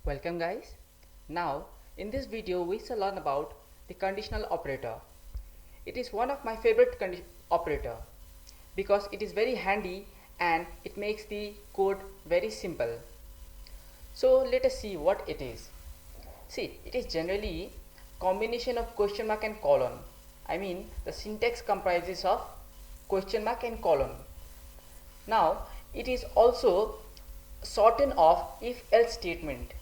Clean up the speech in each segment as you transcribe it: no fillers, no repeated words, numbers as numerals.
Welcome guys. Now in this video we shall learn about the conditional operator. It is one of my favorite operator because it is very handy and it makes the code very simple. So let us see what it is. See, it is generally combination of question mark and colon. I mean the syntax comprises of question mark and colon. Now it is also sorted of if else statement.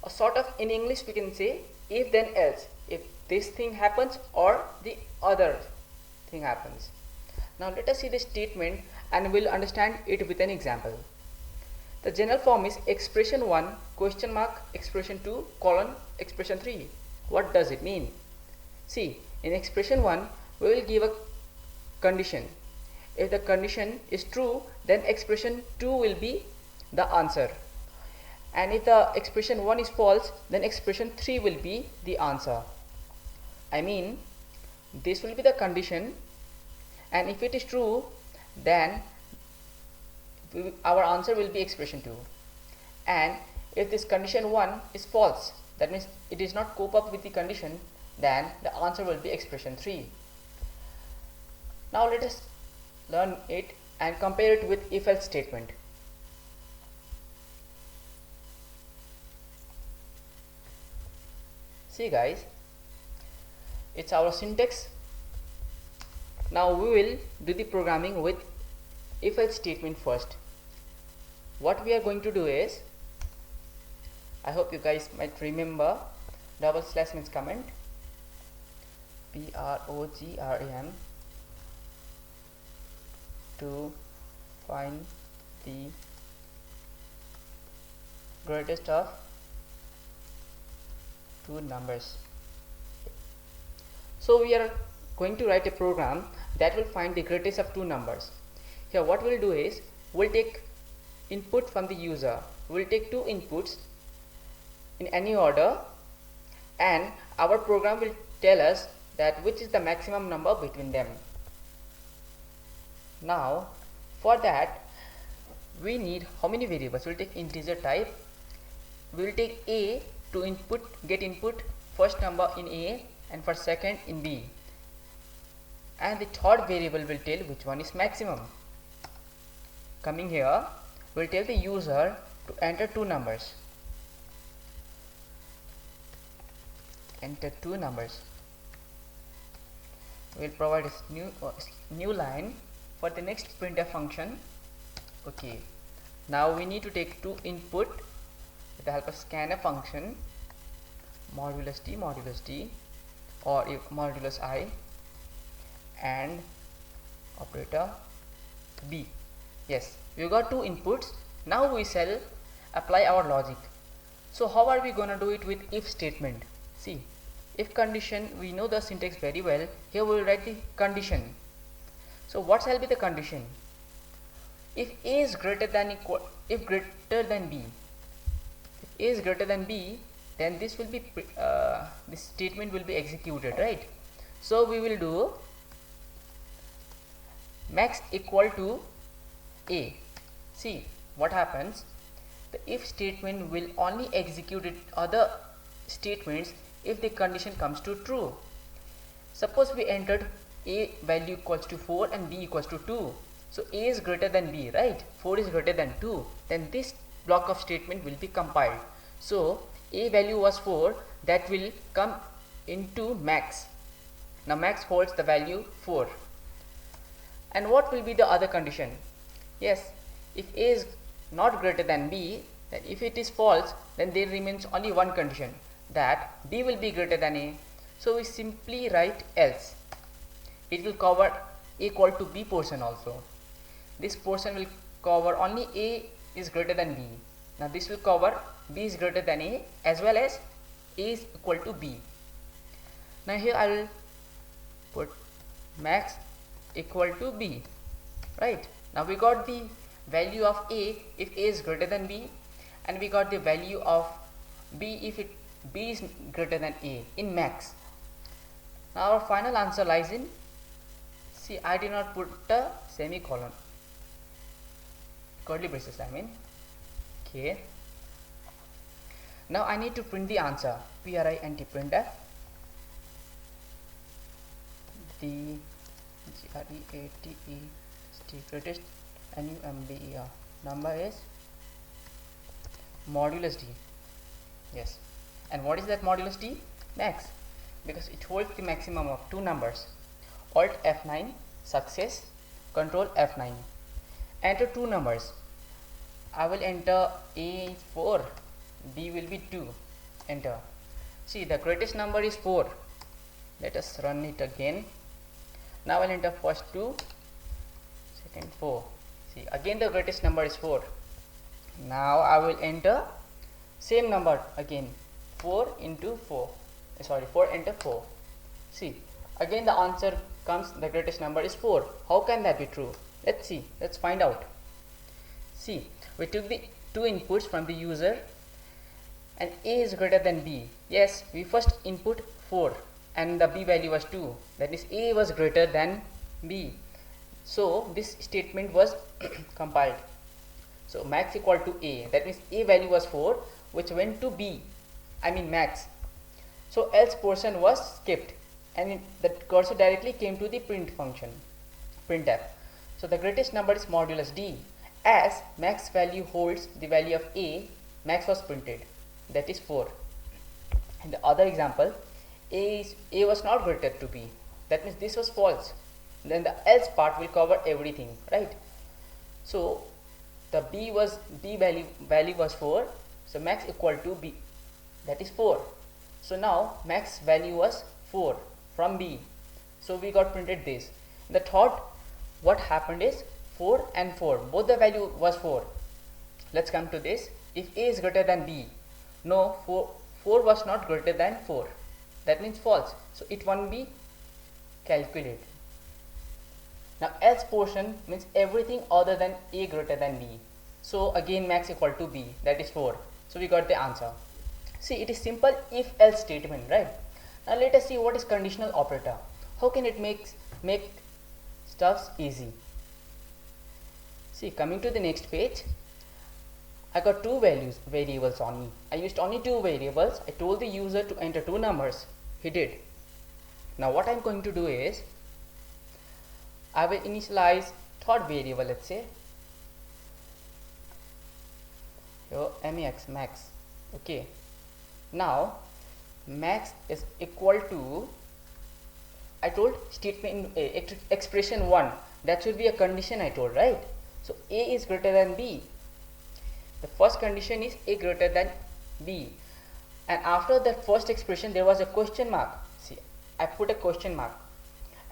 A sort of, in English we can say if then else, if this thing happens or the other thing happens. Now let us see the statement and we'll understand it with an example. The general form is expression 1 question mark expression 2 colon expression 3. What does it mean? See, in expression 1 we will give a condition. If the condition is true, then expression 2 will be the answer, and if the expression 1 is false, then expression 3 will be the answer. I mean, this will be the condition, and if it is true, then our answer will be expression 2, and if this condition 1 is false, that means it is not cope up with the condition, then the answer will be expression 3. Now let us learn it and compare it with if else statement. See guys, it's our syntax. Now we will do the programming with if else statement first. What we are going to do is, I hope you guys might remember, double slash means comment, program, to find the greatest of two numbers. So we are going to write a program that will find the greatest of two numbers. Here what we'll do is, we'll take input from the user. We'll take two inputs in any order, and our program will tell us that which is the maximum number between them. Now for that we need how many variables? We'll take integer type. We'll take a to get input first number in A and for second in B, and the third variable will tell which one is maximum. Coming here, we'll tell the user to enter two numbers. Enter two numbers. We'll provide a new line for the next printf function. Okay, now we need to take two input with the help of scanf function, modulus t or modulus I, and operator b. Yes, we got two inputs. Now we shall apply our logic. So how are we gonna do it with if statement? See, if condition, we know the syntax very well. Here we will write the condition. So what shall be the condition? If a is greater than if greater than b, if a is greater than b, then this will be this statement will be executed, right? So we will do max equal to a. See what happens, the if statement will only execute other statements if the condition comes to true. Suppose we entered a value equals to 4 and b equals to 2. So a is greater than b, right? 4 is greater than 2. Then this block of statement will be compiled. So a value was 4, that will come into max. Now max holds the value 4. And what will be the other condition? Yes, if a is not greater than b, then if it is false, then there remains only one condition, that b will be greater than a. So we simply write else. It will cover a equal to b portion also. This portion will cover only a is greater than b. Now this will cover b is greater than a as well as a is equal to b. Now here I will put max equal to b, right? Now we got the value of a if a is greater than b, and we got the value of b if b is greater than a in max. Now our final answer lies in, see, I did not put a semicolon, curly braces I mean. Okay, Now I need to print the answer. print printf the greatest number number is modulus d. Yes, and what is that modulus d? Max, because it holds the maximum of two numbers. Alt F9, success, control F9. Enter two numbers. I will enter A 4, B will be 2. Enter. See, the greatest number is 4. Let us run it again. Now I will enter first 2, second 4. See, again the greatest number is 4. Now I will enter same number again, 4 into 4. Sorry, 4 enter 4. See, again the answer comes, the greatest number is 4. How can that be true? Let's see, let's find out. See, we took the two inputs from the user and A is greater than B. Yes, we first input 4 and the B value was 2. That is, A was greater than B. So this statement was compiled. So max equal to A. That means A value was 4, which went to B, I mean max. So else portion was skipped and the cursor directly came to the print function, printf. So the greatest number is modulus d. As max value holds the value of A, max was printed, that is 4. In the other example, A was not greater to B, that means this was false. Then the else part will cover everything, right? So the B value was 4, so max equal to B, that is 4. So now max value was 4 from B, so we got printed this. The thought, what happened is 4 and 4, both the value was 4. Let's come to this. If A is greater than B, no, 4 was not greater than 4, that means false, so it won't be calculated. Now else portion means everything other than A greater than B. So again max equal to B, that is 4. So we got the answer. See, it is simple if else statement, right? Now let us see what is conditional operator. How can it make stuffs easy? See, coming to the next page, I got two variables on me. I used only two variables. I told the user to enter two numbers. He did. Now what I am going to do is, I will initialize third variable, let's say max. Okay, now max is equal to, I told statement expression 1, that should be a condition I told, right? So A is greater than B. The first condition is A greater than B, and after that first expression there was a question mark. See, I put a question mark,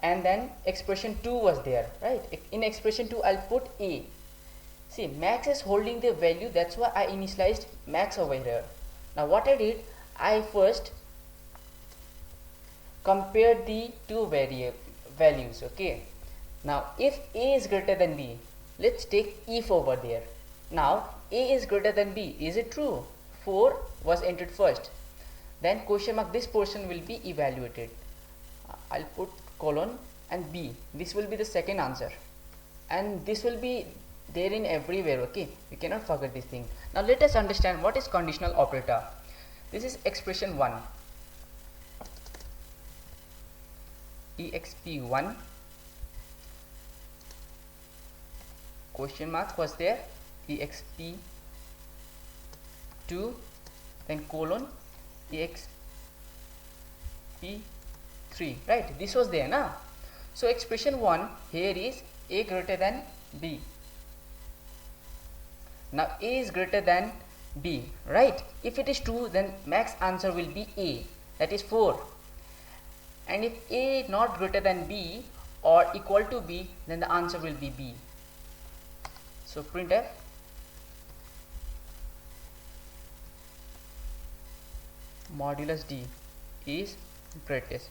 and then expression 2 was there, right? In expression 2 I'll put A. See, max is holding the value, that's why I initialized max over here. Now what I did, I first compared the two values. Okay, now if A is greater than B, let's take if over there. Now A is greater than B, is it true? 4 was entered first, then question mark, this portion will be evaluated. I'll put colon and B, this will be the second answer, and this will be there in everywhere. Okay, we cannot forget this thing. Now let us understand what is conditional operator. This is expression 1, exp1, question mark was there, exp2, then colon, exp3, right? This was there now. So expression 1 here is A greater than B. Now A is greater than B, right? If it is true, then max answer will be A, that is 4. And if A not greater than B or equal to B, then the answer will be B. So printf modulus D is greatest.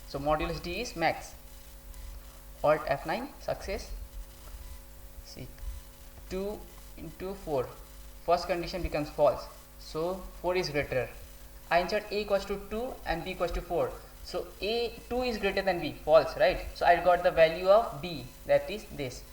So modulus D is max. Alt F9, success. See, 2 into 4, first condition becomes false, so 4 is greater. I insert A equals to 2 and B equals to 4, so A 2 is greater than B, false, right? So I got the value of B, that is this.